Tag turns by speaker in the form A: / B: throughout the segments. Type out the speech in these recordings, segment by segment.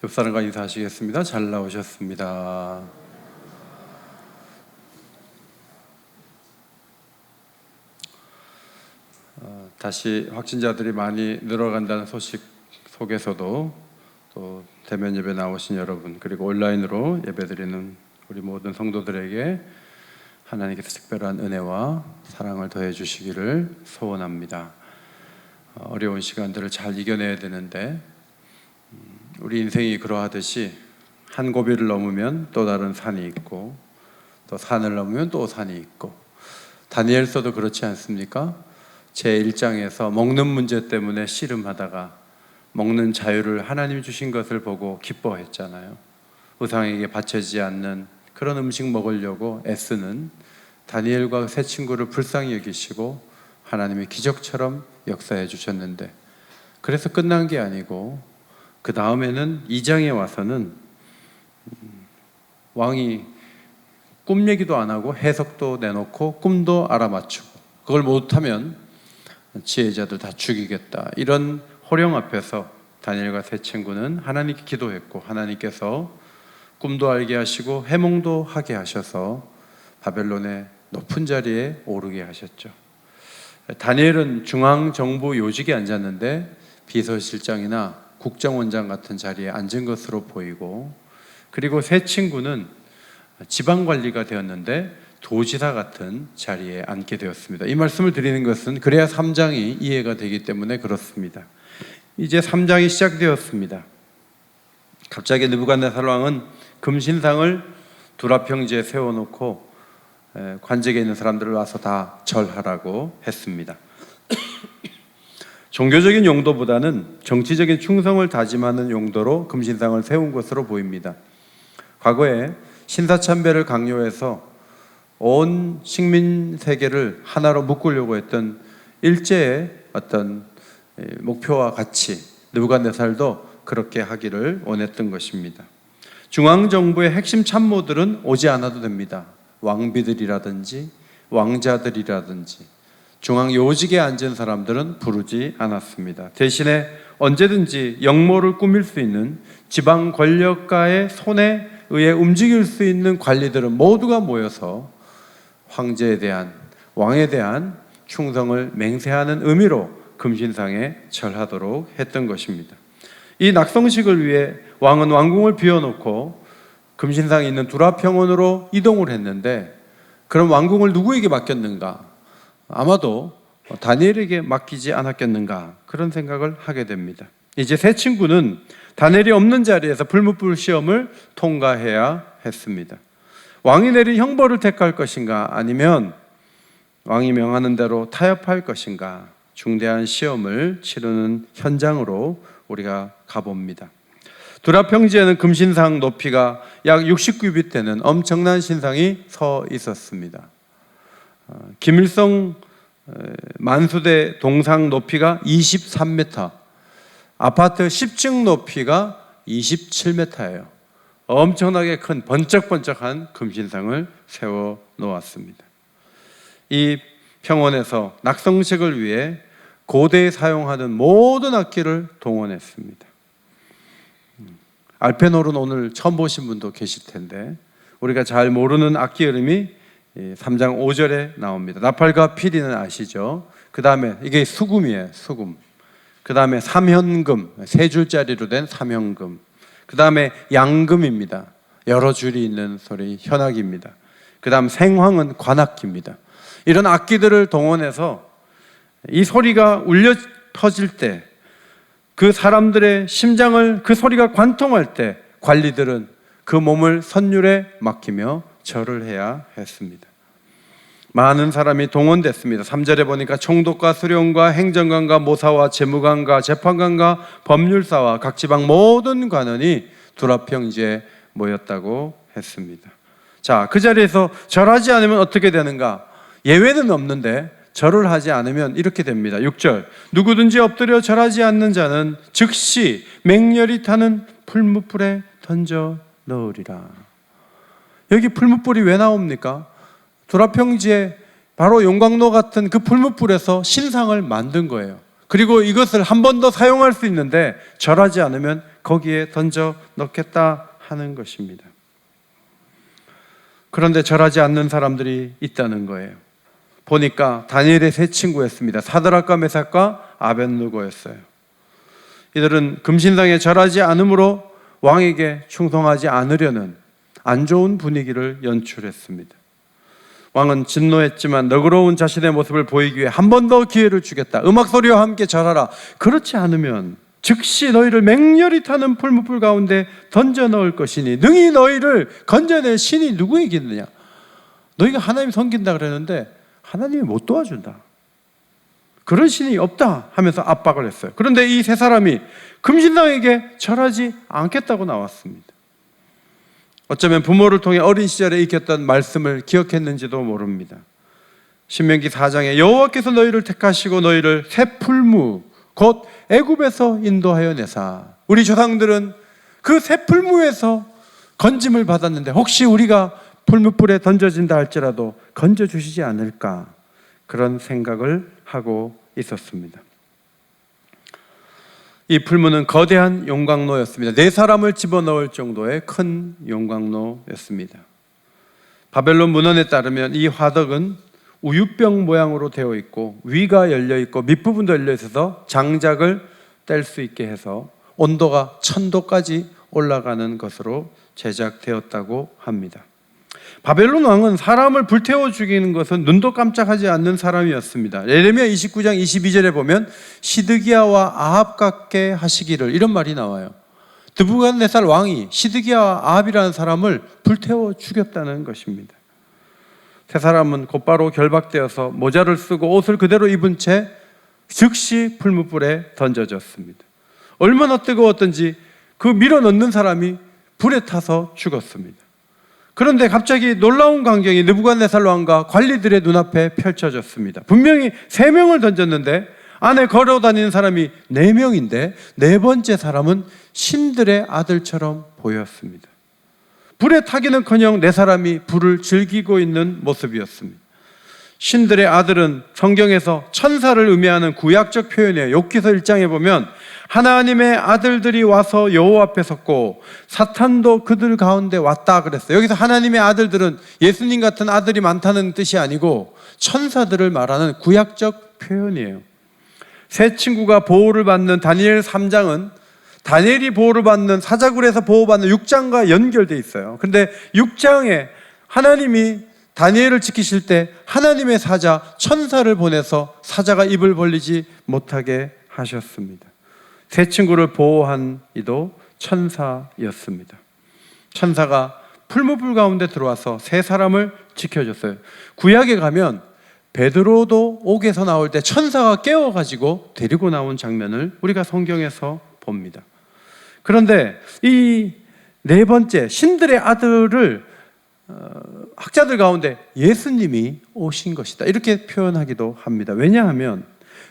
A: 옆 사람과 인사하시겠습니다. 잘 나오셨습니다. 다시 확진자들이 많이 늘어간다는 소식 속에서도 또 대면 예배 나오신 여러분, 그리고 온라인으로 예배드리는 우리 모든 성도들에게 하나님께서 특별한 은혜와 사랑을 더해 주시기를 소원합니다. 어려운 시간들을 잘 이겨내야 되는데 우리 인생이 그러하듯이 한 고비를 넘으면 또 다른 산이 있고 또 산을 넘으면 또 산이 있고, 다니엘서도 그렇지 않습니까? 제1장에서 먹는 문제 때문에 씨름하다가 먹는 자유를 하나님 주신 것을 보고 기뻐했잖아요. 우상에게 바쳐지지 않는 그런 음식 먹으려고 애쓰는 다니엘과 세 친구를 불쌍히 여기시고 하나님이 기적처럼 역사해 주셨는데, 그래서 끝난 게 아니고 그 다음에는 2장에 와서는 왕이 꿈 얘기도 안 하고 해석도 내놓고 꿈도 알아맞추고, 그걸 못하면 지혜자들 다 죽이겠다, 이런 호령 앞에서 다니엘과 세 친구는 하나님께 기도했고, 하나님께서 꿈도 알게 하시고 해몽도 하게 하셔서 바벨론의 높은 자리에 오르게 하셨죠. 다니엘은 중앙정부 요직에 앉았는데 비서실장이나 국정원장 같은 자리에 앉은 것으로 보이고, 그리고 세 친구는 지방관리가 되었는데 도지사 같은 자리에 앉게 되었습니다. 이 말씀을 드리는 것은 그래야 3장이 이해가 되기 때문에 그렇습니다. 이제 3장이 시작되었습니다. 갑자기 느부갓네살 왕은 금신상을 두라평지에 세워놓고 관직에 있는 사람들을 와서 다 절하라고 했습니다. 종교적인 용도보다는 정치적인 충성을 다짐하는 용도로 금신상을 세운 것으로 보입니다. 과거에 신사참배를 강요해서 온 식민 세계를 하나로 묶으려고 했던 일제의 어떤 목표와 같이 느부갓네살도 그렇게 하기를 원했던 것입니다. 중앙정부의 핵심 참모들은 오지 않아도 됩니다. 왕비들이라든지 왕자들이라든지 중앙 요직에 앉은 사람들은 부르지 않았습니다. 대신에 언제든지 역모를 꾸밀 수 있는 지방 권력가의 손에 의해 움직일 수 있는 관리들은 모두가 모여서 황제에 대한, 왕에 대한 충성을 맹세하는 의미로 금신상에 절하도록 했던 것입니다. 이 낙성식을 위해 왕은 왕궁을 비워놓고 금신상이 있는 두라평원으로 이동을 했는데, 그럼 왕궁을 누구에게 맡겼는가? 아마도 다니엘에게 맡기지 않았겠는가, 그런 생각을 하게 됩니다. 이제 세 친구는 다니엘이 없는 자리에서 불무불 시험을 통과해야 했습니다. 왕이 내린 형벌을 택할 것인가, 아니면 왕이 명하는 대로 타협할 것인가, 중대한 시험을 치르는 현장으로 우리가 가봅니다. 두라평지에는 금신상 높이가 약 69빗 되는 엄청난 신상이 서 있었습니다. 김일성 만수대 동상 높이가 23m, 아파트 10층 높이가 27m예요. 엄청나게 큰 번쩍번쩍한 금신상을 세워 놓았습니다. 이 평원에서 낙성식을 위해 고대에 사용하는 모든 악기를 동원했습니다. 알펜홀은 오늘 처음 보신 분도 계실 텐데, 우리가 잘 모르는 악기 이름이 3장 5절에 나옵니다. 나팔과 피리는 아시죠? 그 다음에 이게 수금이에요. 수금. 그 다음에 삼현금, 세 줄짜리로 된 삼현금. 그 다음에 양금입니다. 여러 줄이 있는 소리, 현악입니다. 그 다음 생황은 관악기입니다. 이런 악기들을 동원해서 이 소리가 울려 퍼질 때, 그 사람들의 심장을 그 소리가 관통할 때 관리들은 그 몸을 선율에 맡기며 절을 해야 했습니다. 많은 사람이 동원됐습니다. 3절에 보니까 총독과 수령과 행정관과 모사와 재무관과 재판관과 법률사와 각 지방 모든 관원이 두라평지에 모였다고 했습니다. 자, 그 자리에서 절하지 않으면 어떻게 되는가? 예외는 없는데 절을 하지 않으면 이렇게 됩니다. 6절, 누구든지 엎드려 절하지 않는 자는 즉시 맹렬히 타는 풀무불에 던져 넣으리라. 여기 풀무불이 왜 나옵니까? 두라평지에 바로 용광로 같은 그 풀무불에서 신상을 만든 거예요. 그리고 이것을 한 번 더 사용할 수 있는데 절하지 않으면 거기에 던져 넣겠다 하는 것입니다. 그런데 절하지 않는 사람들이 있다는 거예요. 보니까 다니엘의 세 친구였습니다. 사드락과 메삭과 아벳느고였어요. 이들은 금신상에 절하지 않으므로 왕에게 충성하지 않으려는 안 좋은 분위기를 연출했습니다. 왕은 진노했지만 너그러운 자신의 모습을 보이기 위해 한 번 더 기회를 주겠다. 음악 소리와 함께 절하라. 그렇지 않으면 즉시 너희를 맹렬히 타는 풀무불 가운데 던져 넣을 것이니 능히 너희를 건져낼 신이 누구이겠느냐. 너희가 하나님 섬긴다 그랬는데 하나님이 못 도와준다. 그런 신이 없다 하면서 압박을 했어요. 그런데 이 세 사람이 금신상에게 절하지 않겠다고 나왔습니다. 어쩌면 부모를 통해 어린 시절에 익혔던 말씀을 기억했는지도 모릅니다. 신명기 4장에 여호와께서 너희를 택하시고 너희를 새 풀무 곧 애굽에서 인도하여 내사. 우리 조상들은 그 새 풀무에서 건짐을 받았는데 혹시 우리가 풀무불에 던져진다 할지라도 건져주시지 않을까, 그런 생각을 하고 있었습니다. 이 풀무는 거대한 용광로였습니다. 4사람을 집어넣을 정도의 큰 용광로였습니다. 바벨론 문헌에 따르면 이 화덕은 우유병 모양으로 되어 있고 위가 열려 있고 밑부분도 열려 있어서 장작을 뗄 수 있게 해서 온도가 1000도까지 올라가는 것으로 제작되었다고 합니다. 바벨론 왕은 사람을 불태워 죽이는 것은 눈도 깜짝하지 않는 사람이었습니다. 예레미야 29장 22절에 보면 시드기야와 아합 같게 하시기를, 이런 말이 나와요. 느부갓네살 왕이 시드기야와 아합이라는 사람을 불태워 죽였다는 것입니다. 세 사람은 곧바로 결박되어서 모자를 쓰고 옷을 그대로 입은 채 즉시 풀무불에 던져졌습니다. 얼마나 뜨거웠던지 그 밀어넣는 사람이 불에 타서 죽었습니다. 그런데 갑자기 놀라운 광경이 느부갓네살 왕과 관리들의 눈앞에 펼쳐졌습니다. 분명히 3명을 던졌는데 안에 걸어다니는 사람이 4명인데 네 번째 사람은 신들의 아들처럼 보였습니다. 불에 타기는커녕 4사람이 불을 즐기고 있는 모습이었습니다. 신들의 아들은 성경에서 천사를 의미하는 구약적 표현이에요. 욥기서 1장에 보면 하나님의 아들들이 와서 여호와 앞에 섰고 사탄도 그들 가운데 왔다 그랬어요. 여기서 하나님의 아들들은 예수님 같은 아들이 많다는 뜻이 아니고 천사들을 말하는 구약적 표현이에요. 세 친구가 보호를 받는 다니엘 3장은 다니엘이 보호를 받는 사자굴에서 보호받는 6장과 연결되어 있어요. 그런데 6장에 하나님이 다니엘을 지키실 때 하나님의 사자 천사를 보내서 사자가 입을 벌리지 못하게 하셨습니다. 세 친구를 보호한 이도 천사였습니다. 천사가 풀무불 가운데 들어와서 세 사람을 지켜줬어요. 구약에 가면 베드로도 옥에서 나올 때 천사가 깨워가지고 데리고 나온 장면을 우리가 성경에서 봅니다. 그런데 이 네 번째 신들의 아들을 학자들 가운데 예수님이 오신 것이다 이렇게 표현하기도 합니다. 왜냐하면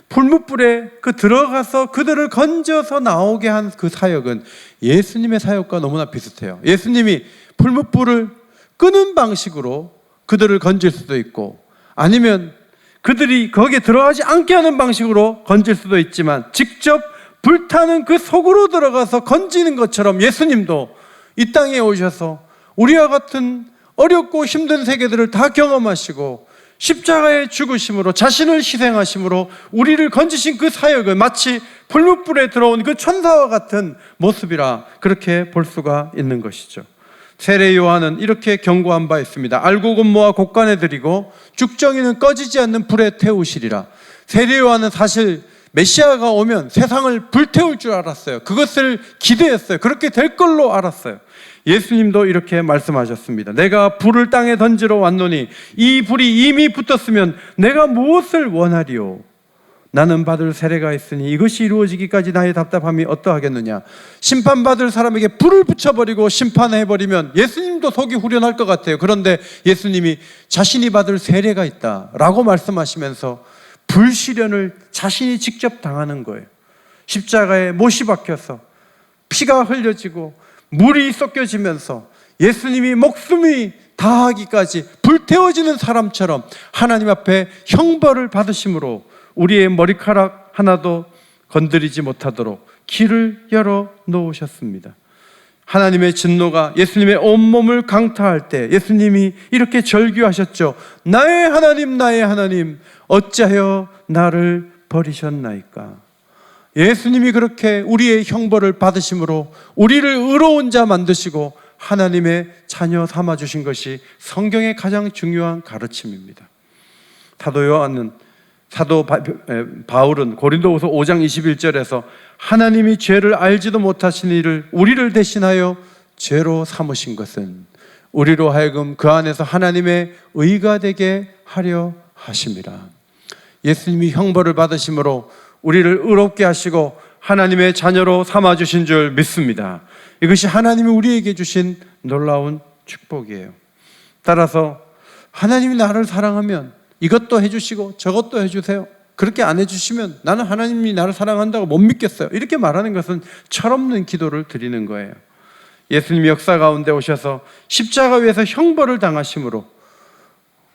A: 풀무불에 들어가서 그들을 건져서 나오게 한 그 사역은 예수님의 사역과 너무나 비슷해요. 예수님이 풀무불을 끄는 방식으로 그들을 건질 수도 있고 아니면 그들이 거기에 들어가지 않게 하는 방식으로 건질 수도 있지만 직접 불타는 그 속으로 들어가서 건지는 것처럼 예수님도 이 땅에 오셔서 우리와 같은 어렵고 힘든 세계들을 다 경험하시고 십자가의 죽으심으로 자신을 희생하심으로 우리를 건지신 그 사역은 마치 풀무불에 들어온 그 천사와 같은 모습이라 그렇게 볼 수가 있는 것이죠. 세례 요한은 이렇게 경고한 바 있습니다. 알고 곧 모아 곳간에 드리고 죽정이는 꺼지지 않는 불에 태우시리라. 세례 요한은 사실 메시아가 오면 세상을 불태울 줄 알았어요. 그것을 기대했어요. 그렇게 될 걸로 알았어요. 예수님도 이렇게 말씀하셨습니다. 내가 불을 땅에 던지러 왔노니 이 불이 이미 붙었으면 내가 무엇을 원하리요? 나는 받을 세례가 있으니 이것이 이루어지기까지 나의 답답함이 어떠하겠느냐? 심판받을 사람에게 불을 붙여버리고 심판해버리면 예수님도 속이 후련할 것 같아요. 그런데 예수님이 자신이 받을 세례가 있다라고 말씀하시면서 불시련을 자신이 직접 당하는 거예요. 십자가에 못이 박혀서 피가 흘려지고 물이 쏟겨지면서 예수님이 목숨이 다하기까지 불태워지는 사람처럼 하나님 앞에 형벌을 받으심으로 우리의 머리카락 하나도 건드리지 못하도록 길을 열어 놓으셨습니다. 하나님의 진노가 예수님의 온몸을 강타할 때 예수님이 이렇게 절규하셨죠. 나의 하나님, 나의 하나님, 어찌하여 나를 버리셨나이까. 예수님이 그렇게 우리의 형벌을 받으심으로 우리를 의로운 자 만드시고 하나님의 자녀 삼아주신 것이 성경의 가장 중요한 가르침입니다. 사도 바울은 고린도후서 5장 21절에서 하나님이 죄를 알지도 못하신 이를 우리를 대신하여 죄로 삼으신 것은 우리로 하여금 그 안에서 하나님의 의가 되게 하려 하심이라. 예수님이 형벌을 받으심으로 우리를 의롭게 하시고 하나님의 자녀로 삼아주신 줄 믿습니다. 이것이 하나님이 우리에게 주신 놀라운 축복이에요. 따라서 하나님이 나를 사랑하면 이것도 해주시고 저것도 해주세요. 그렇게 안 해주시면 나는 하나님이 나를 사랑한다고 못 믿겠어요. 이렇게 말하는 것은 철없는 기도를 드리는 거예요. 예수님이 역사 가운데 오셔서 십자가 위에서 형벌을 당하심으로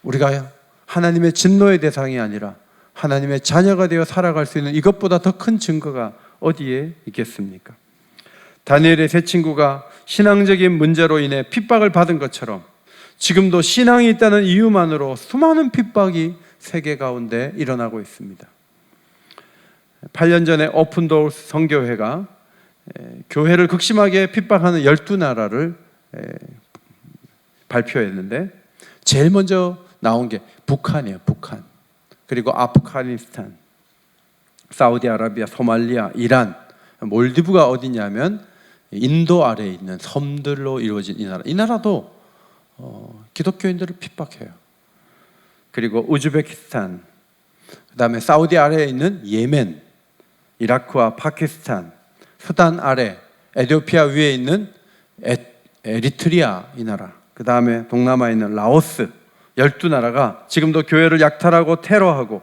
A: 우리가 하나님의 진노의 대상이 아니라 하나님의 자녀가 되어 살아갈 수 있는 이것보다 더 큰 증거가 어디에 있겠습니까? 다니엘의 세 친구가 신앙적인 문제로 인해 핍박을 받은 것처럼 지금도 신앙이 있다는 이유만으로 수많은 핍박이 세계 가운데 일어나고 있습니다. 8년 전에 오픈도어 선교회가 교회를 극심하게 핍박하는 12나라를 발표했는데 제일 먼저 나온 게 북한이에요. 북한. 그리고 아프가니스탄, 사우디아라비아, 소말리아, 이란, 몰디브가 어디냐면 인도 아래에 있는 섬들로 이루어진 이 나라. 이 나라도 기독교인들을 핍박해요. 그리고 우즈베키스탄, 그 다음에 사우디 아래에 있는 예멘, 이라크와 파키스탄, 수단 아래, 에티오피아 위에 있는 에리트리아 이 나라, 그 다음에 동남아에 있는 라오스, 12나라가 지금도 교회를 약탈하고 테러하고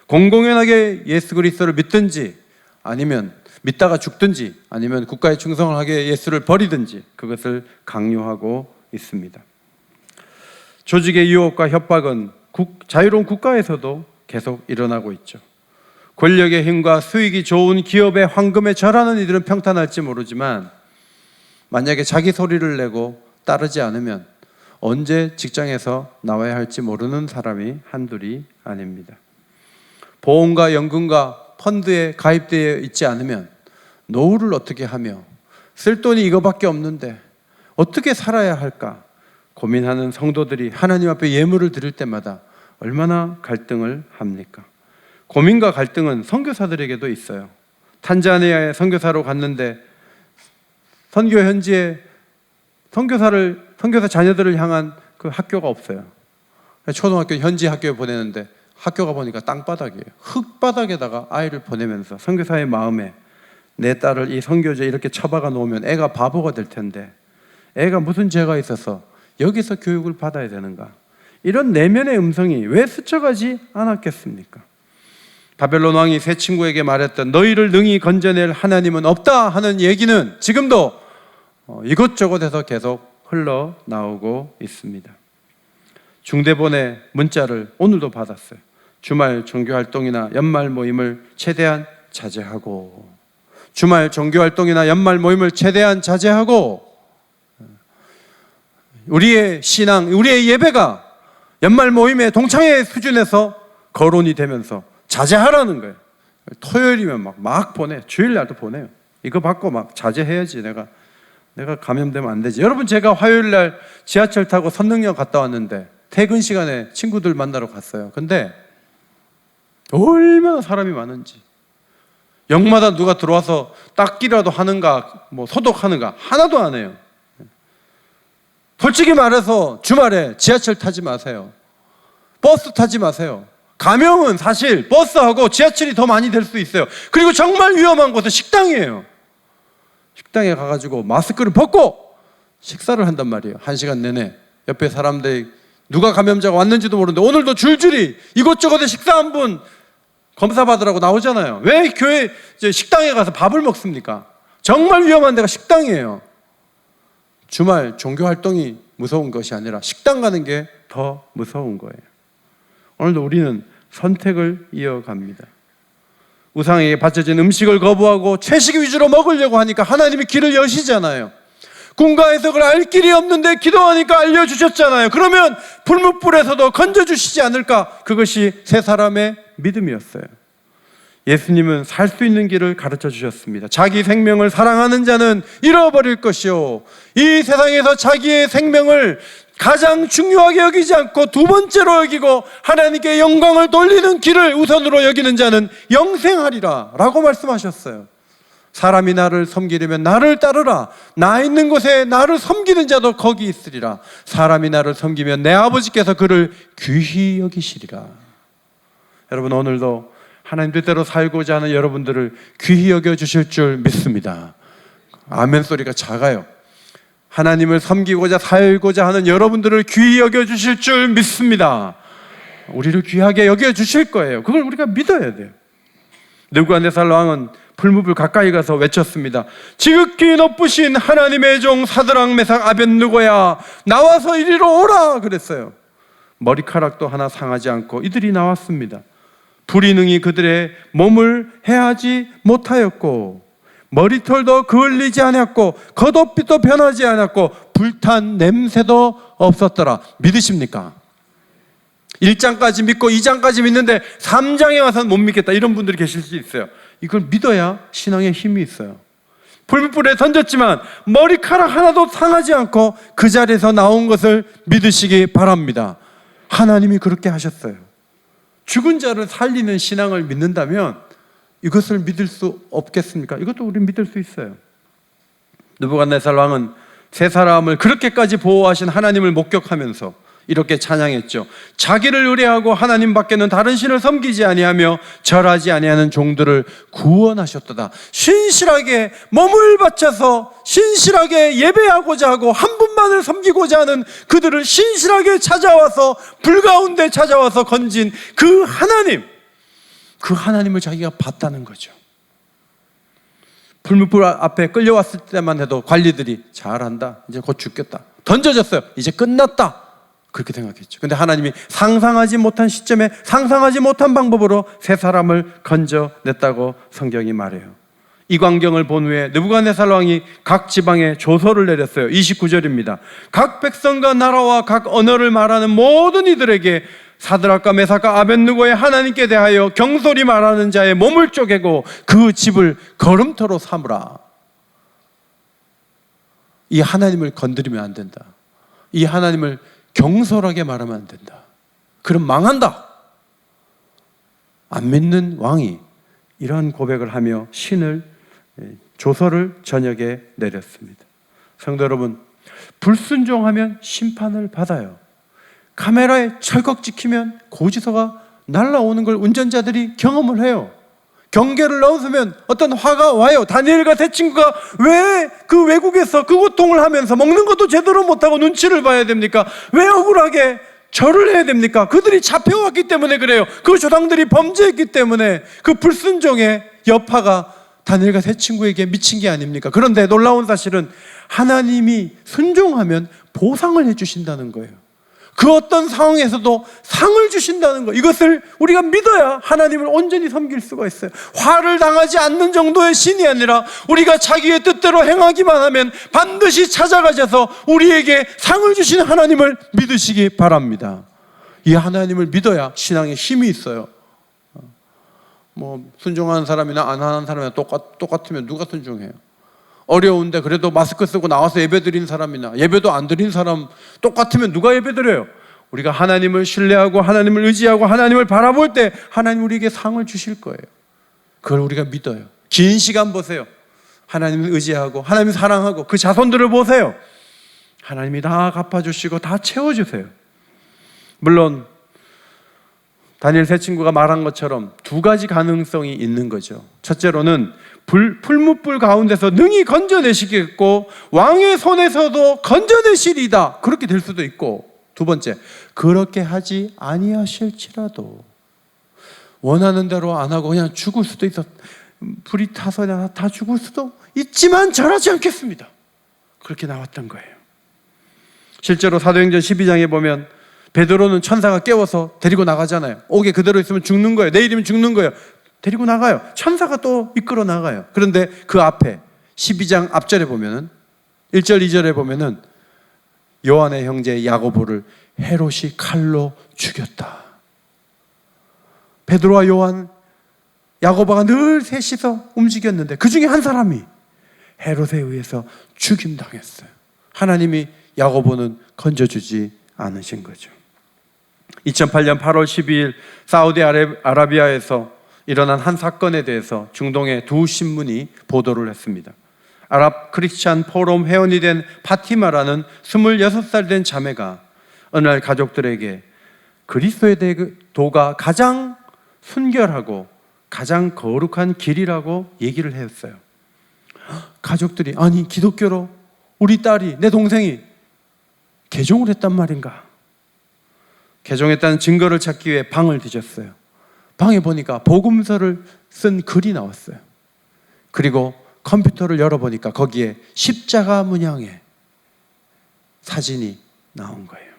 A: 공공연하게 예수 그리스도를 믿든지 아니면 믿다가 죽든지 아니면 국가에 충성을 하게 예수를 버리든지 그것을 강요하고 있습니다. 조직의 유혹과 협박은 자유로운 국가에서도 계속 일어나고 있죠. 권력의 힘과 수익이 좋은 기업의 황금에 절하는 이들은 평탄할지 모르지만 만약에 자기 소리를 내고 따르지 않으면 언제 직장에서 나와야 할지 모르는 사람이 한둘이 아닙니다. 보험과 연금과 펀드에 가입되어 있지 않으면 노후를 어떻게 하며 쓸 돈이 이거밖에 없는데 어떻게 살아야 할까 고민하는 성도들이 하나님 앞에 예물을 드릴 때마다 얼마나 갈등을 합니까? 고민과 갈등은 선교사들에게도 있어요. 탄자니아에 선교사로 갔는데 선교 현지에 선교사 자녀들을 향한 그 학교가 없어요. 초등학교 현지 학교에 보내는데 학교가 보니까 땅바닥이에요. 흙바닥에다가 아이를 보내면서 선교사의 마음에 내 딸을 이 선교지에 이렇게 처박아 놓으면 애가 바보가 될 텐데 애가 무슨 죄가 있어서 여기서 교육을 받아야 되는가? 이런 내면의 음성이 왜 스쳐가지 않았겠습니까? 바벨론 왕이 세 친구에게 말했던 너희를 능히 건져낼 하나님은 없다 하는 얘기는 지금도 이것저것에서 계속 흘러나오고 있습니다. 중대본의 문자를 오늘도 받았어요. 주말 종교활동이나 연말 모임을 최대한 자제하고, 주말 종교활동이나 연말 모임을 최대한 자제하고, 우리의 신앙, 우리의 예배가 연말 모임의 동창회 수준에서 거론이 되면서 자제하라는 거예요. 토요일이면 막 보내, 주일날도 보내요. 이거 받고 막 자제해야지. 내가 감염되면 안 되지. 여러분, 제가 화요일날 지하철 타고 선릉역 갔다 왔는데 퇴근 시간에 친구들 만나러 갔어요. 근데 얼마나 사람이 많은지, 역마다 누가 들어와서 닦기라도 하는가 뭐 소독하는가 하나도 안 해요. 솔직히 말해서 주말에 지하철 타지 마세요. 버스 타지 마세요. 감염은 사실 버스하고 지하철이 더 많이 될 수 있어요. 그리고 정말 위험한 곳은 식당이에요. 식당에 가가지고 마스크를 벗고 식사를 한단 말이에요. 1시간 내내. 옆에 사람들이 누가 감염자가 왔는지도 모르는데 오늘도 줄줄이 이곳저곳에 식사 한 분 검사받으라고 나오잖아요. 왜 교회 식당에 가서 밥을 먹습니까? 정말 위험한 데가 식당이에요. 주말 종교활동이 무서운 것이 아니라 식당 가는 게 더 무서운 거예요. 오늘도 우리는 선택을 이어갑니다. 우상에게 바쳐진 음식을 거부하고 채식 위주로 먹으려고 하니까 하나님이 길을 여시잖아요. 궁가에서 그걸 알 길이 없는데 기도하니까 알려주셨잖아요. 그러면 불뭇불에서도 건져주시지 않을까? 그것이 세 사람의 믿음이었어요. 예수님은 살 수 있는 길을 가르쳐 주셨습니다. 자기 생명을 사랑하는 자는 잃어버릴 것이요, 이 세상에서 자기의 생명을 가장 중요하게 여기지 않고 두 번째로 여기고 하나님께 영광을 돌리는 길을 우선으로 여기는 자는 영생하리라 라고 말씀하셨어요. 사람이 나를 섬기려면 나를 따르라. 나 있는 곳에 나를 섬기는 자도 거기 있으리라. 사람이 나를 섬기면 내 아버지께서 그를 귀히 여기시리라. 여러분, 오늘도 하나님 뜻대로 살고자 하는 여러분들을 귀히 여겨주실 줄 믿습니다. 아멘 소리가 작아요. 하나님을 섬기고자 살고자 하는 여러분들을 귀히 여겨주실 줄 믿습니다. 우리를 귀하게 여겨주실 거예요. 그걸 우리가 믿어야 돼요. 느부갓네살 왕은 풀무불 가까이 가서 외쳤습니다. 지극히 높으신 하나님의 종 사드락 메삭 아벳느고야, 나와서 이리로 오라 그랬어요. 머리카락도 하나 상하지 않고 이들이 나왔습니다. 불이 능히 그들의 몸을 해하지 못하였고 머리털도 그을리지 않았고 겉옷빛도 변하지 않았고 불탄 냄새도 없었더라. 믿으십니까? 1장까지 믿고 2장까지 믿는데 3장에 와서는 못 믿겠다, 이런 분들이 계실 수 있어요. 이걸 믿어야 신앙에 힘이 있어요. 불불에 던졌지만 머리카락 하나도 상하지 않고 그 자리에서 나온 것을 믿으시기 바랍니다. 하나님이 그렇게 하셨어요. 죽은 자를 살리는 신앙을 믿는다면 이것을 믿을 수 없겠습니까? 이것도 우리 믿을 수 있어요. 느부갓네살 왕은 세 사람을 그렇게까지 보호하신 하나님을 목격하면서 이렇게 찬양했죠. 자기를 의뢰하고 하나님 밖에는 다른 신을 섬기지 아니하며 절하지 아니하는 종들을 구원하셨도다. 신실하게 몸을 바쳐서 신실하게 예배하고자 하고 한 분만을 섬기고자 하는 그들을 신실하게 찾아와서 불 가운데 찾아와서 건진 그 하나님, 그 하나님을 자기가 봤다는 거죠. 불무불 앞에 끌려왔을 때만 해도 관리들이 잘한다, 이제 곧 죽겠다, 던져졌어요, 이제 끝났다, 그렇게 생각했죠. 근데 하나님이 상상하지 못한 시점에 상상하지 못한 방법으로 세 사람을 건져냈다고 성경이 말해요. 이 광경을 본 후에 느부갓네살 왕이 각 지방에 조서를 내렸어요. 29절입니다. 각 백성과 나라와 각 언어를 말하는 모든 이들에게 사드락과 메삭과 아벳느고의 하나님께 대하여 경솔히 말하는 자의 몸을 쪼개고 그 집을 걸음터로 삼으라. 이 하나님을 건드리면 안 된다. 이 하나님을 경솔하게 말하면 안 된다. 그럼 망한다. 안 믿는 왕이 이러한 고백을 하며 조서를 저녁에 내렸습니다. 성도 여러분, 불순종하면 심판을 받아요. 카메라에 철컥 찍히면 고지서가 날라오는 걸 운전자들이 경험을 해요. 경계를 넘으면 어떤 화가 와요. 다니엘과 세 친구가 왜 그 외국에서 그 고통을 하면서 먹는 것도 제대로 못하고 눈치를 봐야 됩니까? 왜 억울하게 절을 해야 됩니까? 그들이 잡혀왔기 때문에 그래요. 그 조상들이 범죄했기 때문에 그 불순종의 여파가 다니엘과 세 친구에게 미친 게 아닙니까? 그런데 놀라운 사실은 하나님이 순종하면 보상을 해주신다는 거예요. 그 어떤 상황에서도 상을 주신다는 거, 이것을 우리가 믿어야 하나님을 온전히 섬길 수가 있어요. 화를 당하지 않는 정도의 신이 아니라 우리가 자기의 뜻대로 행하기만 하면 반드시 찾아가셔서 우리에게 상을 주시는 하나님을 믿으시기 바랍니다. 이 하나님을 믿어야 신앙에 힘이 있어요. 순종하는 사람이나 안 하는 사람이나 똑같으면 누가 순종해요? 어려운데 그래도 마스크 쓰고 나와서 예배 드린 사람이나 예배도 안 드린 사람 똑같으면 누가 예배 드려요? 우리가 하나님을 신뢰하고 하나님을 의지하고 하나님을 바라볼 때 하나님 우리에게 상을 주실 거예요. 그걸 우리가 믿어요. 긴 시간 보세요. 하나님을 의지하고 하나님을 사랑하고 그 자손들을 보세요. 하나님이 다 갚아주시고 다 채워주세요. 물론 다니엘 세 친구가 말한 것처럼 두 가지 가능성이 있는 거죠. 첫째로는 풀무불 가운데서 능히 건져내시겠고 왕의 손에서도 건져내시리다, 그렇게 될 수도 있고, 두 번째, 그렇게 하지 아니하실지라도 원하는 대로 안 하고 그냥 죽을 수도 있어. 불이 타서 그냥 다 죽을 수도 있지만 절하지 않겠습니다. 그렇게 나왔던 거예요. 실제로 사도행전 12장에 보면 베드로는 천사가 깨워서 데리고 나가잖아요. 옥에 그대로 있으면 죽는 거예요. 내일이면 죽는 거예요. 데리고 나가요. 천사가 또 이끌어 나가요. 그런데 그 앞에 12장 앞절에 보면은 1절 2절에 보면은 요한의 형제 야고보를 헤롯이 칼로 죽였다. 베드로와 요한, 야고보가 늘 셋이서 움직였는데 그 중에 한 사람이 헤롯에 의해서 죽임당했어요. 하나님이 야고보는 건져주지 않으신 거죠. 2008년 8월 12일 사우디아라비아에서 일어난 한 사건에 대해서 중동의 두 신문이 보도를 했습니다. 아랍 크리스찬 포럼 회원이 된 파티마라는 26살 된 자매가 어느 날 가족들에게 그리스도의 도가 가장 순결하고 가장 거룩한 길이라고 얘기를 했어요. 가족들이 아니 기독교로 우리 딸이 내 동생이 개종을 했단 말인가? 개종했다는 증거를 찾기 위해 방을 뒤졌어요. 방에 보니까 복음서를 쓴 글이 나왔어요. 그리고 컴퓨터를 열어보니까 거기에 십자가 문양의 사진이 나온 거예요.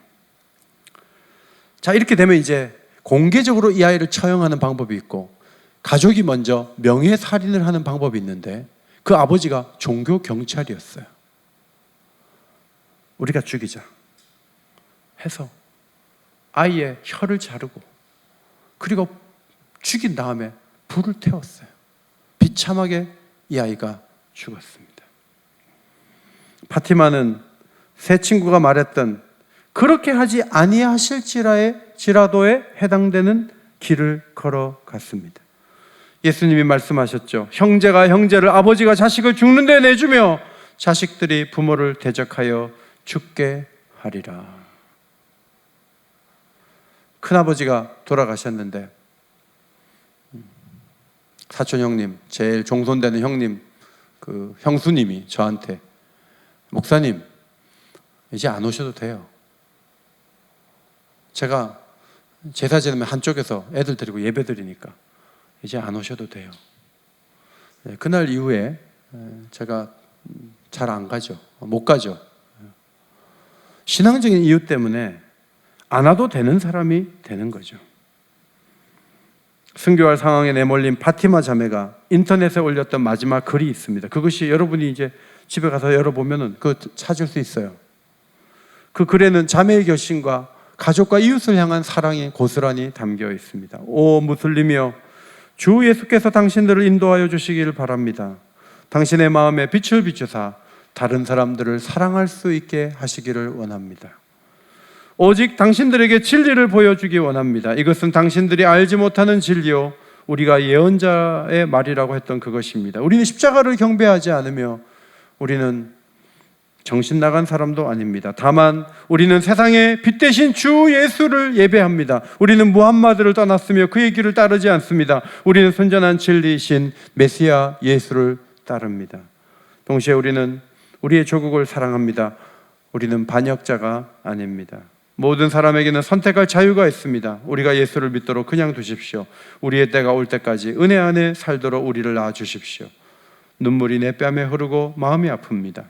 A: 자, 이렇게 되면 이제 공개적으로 이 아이를 처형하는 방법이 있고 가족이 먼저 명예살인을 하는 방법이 있는데 그 아버지가 종교 경찰이었어요. 우리가 죽이자 해서 아이의 혀를 자르고 그리고 죽인 다음에 불을 태웠어요. 비참하게 이 아이가 죽었습니다. 파티마는 세 친구가 말했던 그렇게 하지 아니하실지라도에 해당되는 길을 걸어갔습니다. 예수님이 말씀하셨죠. 형제가 형제를, 아버지가 자식을 죽는 데 내주며 자식들이 부모를 대적하여 죽게 하리라. 큰아버지가 돌아가셨는데 사촌 형님, 제일 종손되는 형님, 그 형수님이 저한테 목사님 이제 안 오셔도 돼요. 제가 제사 지내면 한쪽에서 애들 데리고 예배 드리니까 이제 안 오셔도 돼요. 그날 이후에 제가 잘 안 가죠. 못 가죠. 신앙적인 이유 때문에 안 와도 되는 사람이 되는 거죠. 순교할 상황에 내몰린 파티마 자매가 인터넷에 올렸던 마지막 글이 있습니다. 그것이 여러분이 이제 집에 가서 열어보면 그거 찾을 수 있어요. 그 글에는 자매의 결심과 가족과 이웃을 향한 사랑이 고스란히 담겨 있습니다. 오 무슬림이여, 주 예수께서 당신들을 인도하여 주시기를 바랍니다. 당신의 마음에 빛을 비추사 다른 사람들을 사랑할 수 있게 하시기를 원합니다. 오직 당신들에게 진리를 보여주기 원합니다. 이것은 당신들이 알지 못하는 진리요 우리가 예언자의 말이라고 했던 그것입니다. 우리는 십자가를 경배하지 않으며 우리는 정신 나간 사람도 아닙니다. 다만 우리는 세상의 빛 대신 주 예수를 예배합니다. 우리는 무함마드를 떠났으며 그의 길을 따르지 않습니다. 우리는 순전한 진리이신 메시아 예수를 따릅니다. 동시에 우리는 우리의 조국을 사랑합니다. 우리는 반역자가 아닙니다. 모든 사람에게는 선택할 자유가 있습니다. 우리가 예수를 믿도록 그냥 두십시오. 우리의 때가 올 때까지 은혜 안에 살도록 우리를 낳아주십시오. 눈물이 내 뺨에 흐르고 마음이 아픕니다.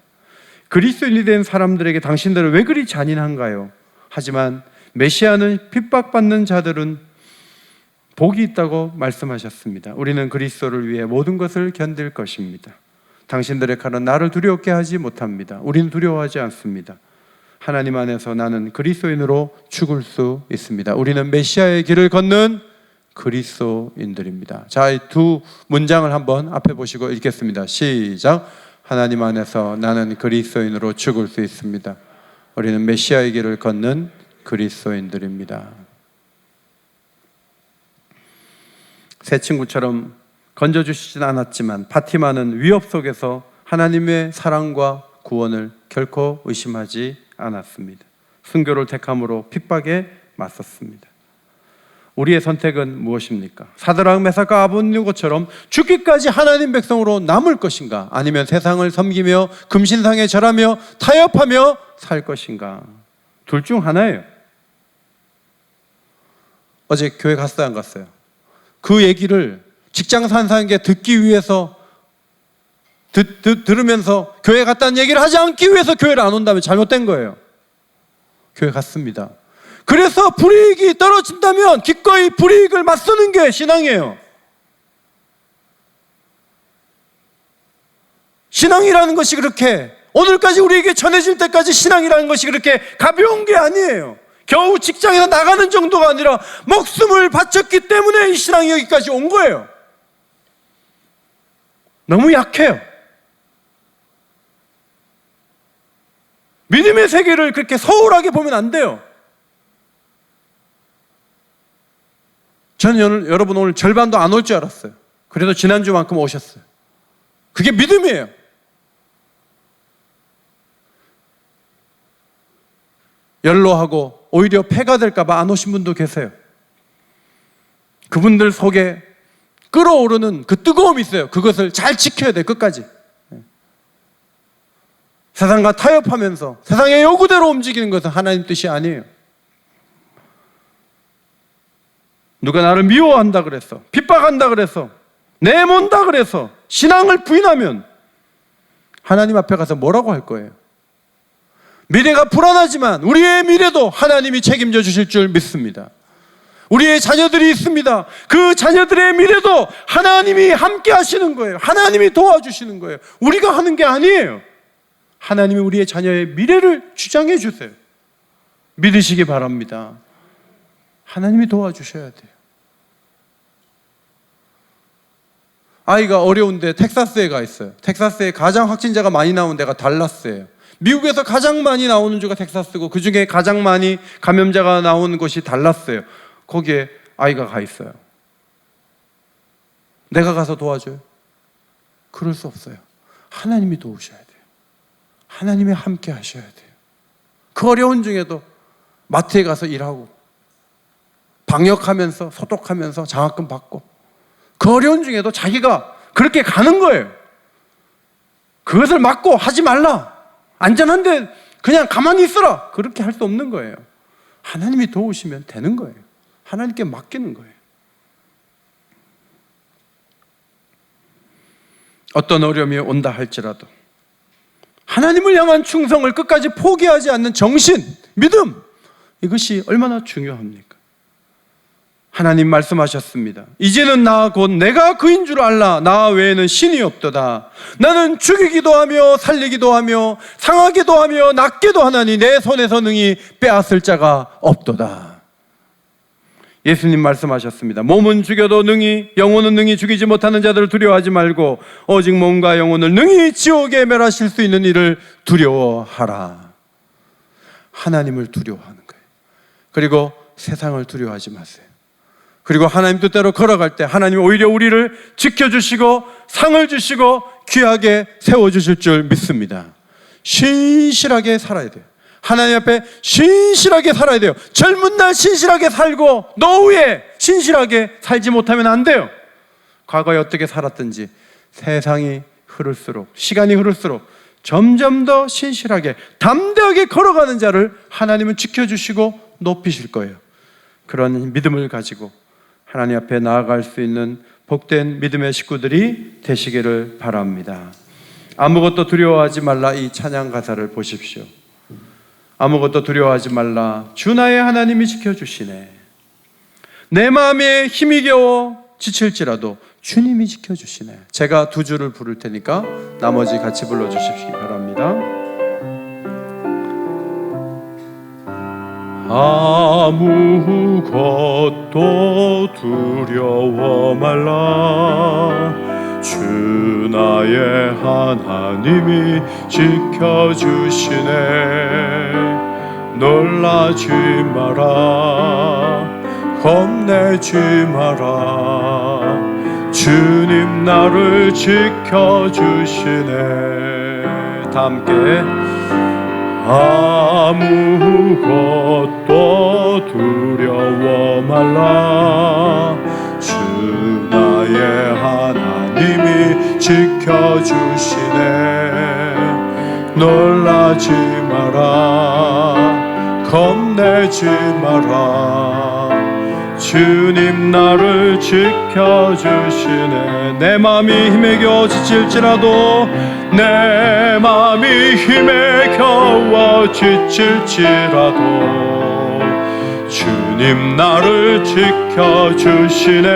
A: 그리스도인이 된 사람들에게 당신들은 왜 그리 잔인한가요? 하지만 메시아는 핍박받는 자들은 복이 있다고 말씀하셨습니다. 우리는 그리스도를 위해 모든 것을 견딜 것입니다. 당신들의 칼은 나를 두렵게 하지 못합니다. 우리는 두려워하지 않습니다. 하나님 안에서 나는 그리스도인으로 죽을 수 있습니다. 우리는 메시아의 길을 걷는 그리스도인들입니다. 자, 이 두 문장을 한번 앞에 보시고 읽겠습니다. 시작. 하나님 안에서 나는 그리스도인으로 죽을 수 있습니다. 우리는 메시아의 길을 걷는 그리스도인들입니다. 새 친구처럼 건져주시진 않았지만 파티마는 위협 속에서 하나님의 사랑과 구원을 결코 의심하지 않았습니다. 순교를 택함으로 핍박에 맞섰습니다. 우리의 선택은 무엇입니까? 사드락, 메삭과 아벳네고처럼 죽기까지 하나님 백성으로 남을 것인가? 아니면 세상을 섬기며 금신상에 절하며 타협하며 살 것인가? 둘 중 하나예요. 어제 교회 갔어요, 안 갔어요? 그 얘기를 직장 사는 사람에게 듣기 위해서 들으면서 교회 갔다는 얘기를 하지 않기 위해서 교회를 안 온다면 잘못된 거예요. 교회 갔습니다. 그래서 불이익이 떨어진다면 기꺼이 불이익을 맞서는 게 신앙이에요. 신앙이라는 것이 그렇게 오늘까지 우리에게 전해질 때까지 신앙이라는 것이 그렇게 가벼운 게 아니에요. 겨우 직장에서 나가는 정도가 아니라 목숨을 바쳤기 때문에 이 신앙이 여기까지 온 거예요. 너무 약해요. 믿음의 세계를 그렇게 소홀하게 보면 안 돼요. 저는 여러분 오늘 절반도 안 올 줄 알았어요. 그래도 지난주만큼 오셨어요. 그게 믿음이에요. 연로하고 오히려 폐가 될까 봐 안 오신 분도 계세요. 그분들 속에 끓어오르는 그 뜨거움이 있어요. 그것을 잘 지켜야 돼요. 끝까지. 세상과 타협하면서 세상의 요구대로 움직이는 것은 하나님 뜻이 아니에요. 누가 나를 미워한다 그랬어, 핍박한다 그랬어, 내몬다 그래서 신앙을 부인하면 하나님 앞에 가서 뭐라고 할 거예요? 미래가 불안하지만 우리의 미래도 하나님이 책임져 주실 줄 믿습니다. 우리의 자녀들이 있습니다. 그 자녀들의 미래도 하나님이 함께 하시는 거예요. 하나님이 도와주시는 거예요. 우리가 하는 게 아니에요. 하나님이 우리의 자녀의 미래를 주장해 주세요. 믿으시기 바랍니다. 하나님이 도와주셔야 돼요. 아이가 어려운데 텍사스에 가 있어요. 텍사스에 가장 확진자가 많이 나오는 데가 달라스예요. 미국에서 가장 많이 나오는 주가 텍사스고 그 중에 가장 많이 감염자가 나오는 곳이 달라스예요. 거기에 아이가 가 있어요. 내가 가서 도와줘요? 그럴 수 없어요. 하나님이 도우셔야 돼요. 하나님이 함께 하셔야 돼요. 그 어려운 중에도 마트에 가서 일하고 방역하면서 소독하면서 장학금 받고 그 어려운 중에도 자기가 그렇게 가는 거예요. 그것을 막고 하지 말라, 안전한데 그냥 가만히 있어라, 그렇게 할 수 없는 거예요. 하나님이 도우시면 되는 거예요. 하나님께 맡기는 거예요. 어떤 어려움이 온다 할지라도 하나님을 향한 충성을 끝까지 포기하지 않는 정신, 믿음, 이것이 얼마나 중요합니까? 하나님 말씀하셨습니다. 이제는 나 곧 내가 그인 줄 알라. 나 외에는 신이 없도다. 나는 죽이기도 하며 살리기도 하며 상하기도 하며 낫게도 하나니 내 손에서 능히 빼앗을 자가 없도다. 예수님 말씀하셨습니다. 몸은 죽여도 능히, 영혼은 능히 죽이지 못하는 자들을 두려워하지 말고 오직 몸과 영혼을 능히 지옥에 멸하실 수 있는 이를 두려워하라. 하나님을 두려워하는 거예요. 그리고 세상을 두려워하지 마세요. 그리고 하나님 뜻대로 걸어갈 때 하나님이 오히려 우리를 지켜주시고 상을 주시고 귀하게 세워주실 줄 믿습니다. 신실하게 살아야 돼요. 하나님 앞에 신실하게 살아야 돼요. 젊은 날 신실하게 살고 노후에 신실하게 살지 못하면 안 돼요. 과거에 어떻게 살았든지 세상이 흐를수록, 시간이 흐를수록 점점 더 신실하게 담대하게 걸어가는 자를 하나님은 지켜주시고 높이실 거예요. 그런 믿음을 가지고 하나님 앞에 나아갈 수 있는 복된 믿음의 식구들이 되시기를 바랍니다. 아무것도 두려워하지 말라, 이 찬양 가사를 보십시오. 아무것도 두려워하지 말라, 주 나의 하나님이 지켜주시네. 내 마음에 힘이 겨워 지칠지라도 주님이 지켜주시네. 제가 두 줄을 부를 테니까 나머지 같이 불러주시기 바랍니다. 아무것도 두려워 말라, 주 나의 하나님이 지켜주시네. 놀라지 마라, 겁내지 마라, 주님 나를 지켜주시네. 다 함께 아무것도 두려워 말라, 주 나의 하나님이 지켜주시네. 놀라지 마라, 겁내지 마라, 주님 나를 지켜주시네. 내 마음이 힘에 겨워 지칠지라도, 내 마음이 힘에 겨워 지칠지라도 주님 나를 지켜주시네.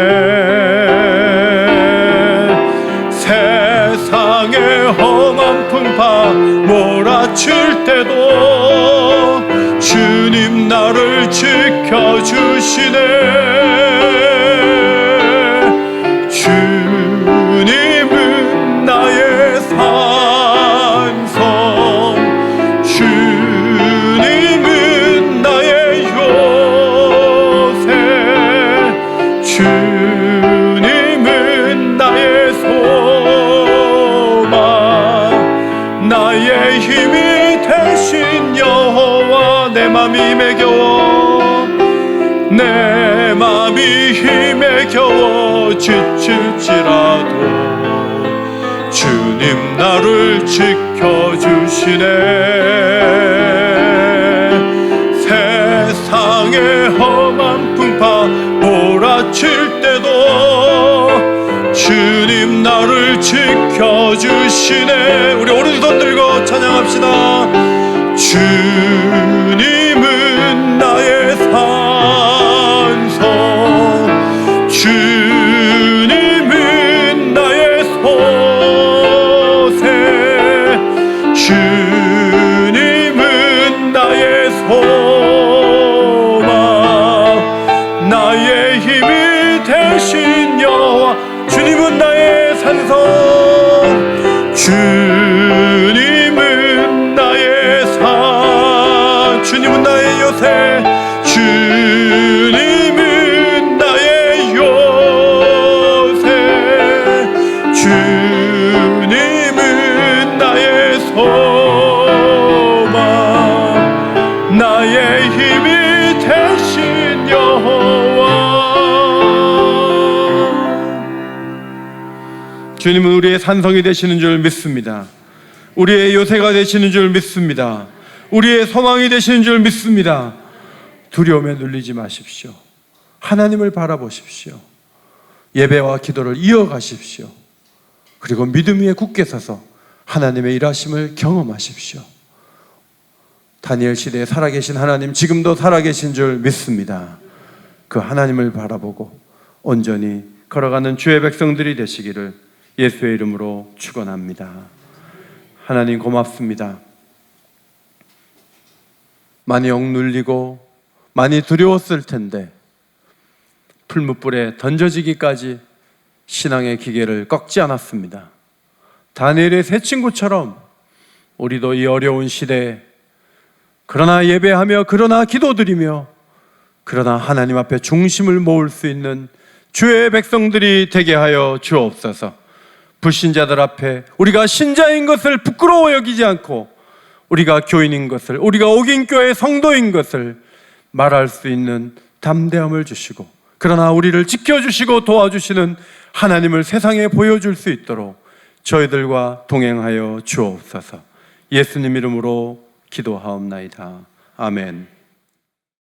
A: 세상의 몰아칠 때도 주님 나를 지켜주시네. 주님은 나의 산성, 주님은 나의 요새, 주님은 나의 소망, 나의 힘이 되신 여호와. 내 맘이 힘에 겨워, 내 맘이 힘에 겨워 지칠지라도 주님 나를 지켜주시네. 세상의 험한 풍파 몰아칠 때도 주님 나를 지켜주시네. 우리 오른손 들고 찬양합시다. 주님은 나의 산성, 주님은 나의 소새, 주님은 나의 소망, 나의 힘이 되신 여호와. 주님은 나의 산성, 주님은 나의 산, 주님은 나의 요새, 주님은 나의 요새, 주님은 나의 소망, 나의 힘이 되신 여호와. 주님은 우리의 산성이 되시는 줄 믿습니다. 우리의 요새가 되시는 줄 믿습니다. 우리의 소망이 되시는 줄 믿습니다. 두려움에 눌리지 마십시오. 하나님을 바라보십시오. 예배와 기도를 이어가십시오. 그리고 믿음 위에 굳게 서서 하나님의 일하심을 경험하십시오. 다니엘 시대에 살아계신 하나님, 지금도 살아계신 줄 믿습니다. 그 하나님을 바라보고 온전히 걸어가는 주의 백성들이 되시기를 예수의 이름으로 축원합니다. 하나님 고맙습니다. 많이 억눌리고 많이 두려웠을 텐데 풀무불에 던져지기까지 신앙의 기계를 꺾지 않았습니다. 다니엘의 세 친구처럼 우리도 이 어려운 시대에 그러나 예배하며, 그러나 기도드리며, 그러나 하나님 앞에 중심을 모을 수 있는 주의 백성들이 되게 하여 주옵소서. 불신자들 앞에 우리가 신자인 것을 부끄러워 여기지 않고, 우리가 교인인 것을, 우리가 옥인교회 성도인 것을 말할 수 있는 담대함을 주시고, 그러나 우리를 지켜주시고 도와주시는 하나님을 세상에 보여줄 수 있도록 저희들과 동행하여 주옵소서. 예수님 이름으로 기도하옵나이다. 아멘.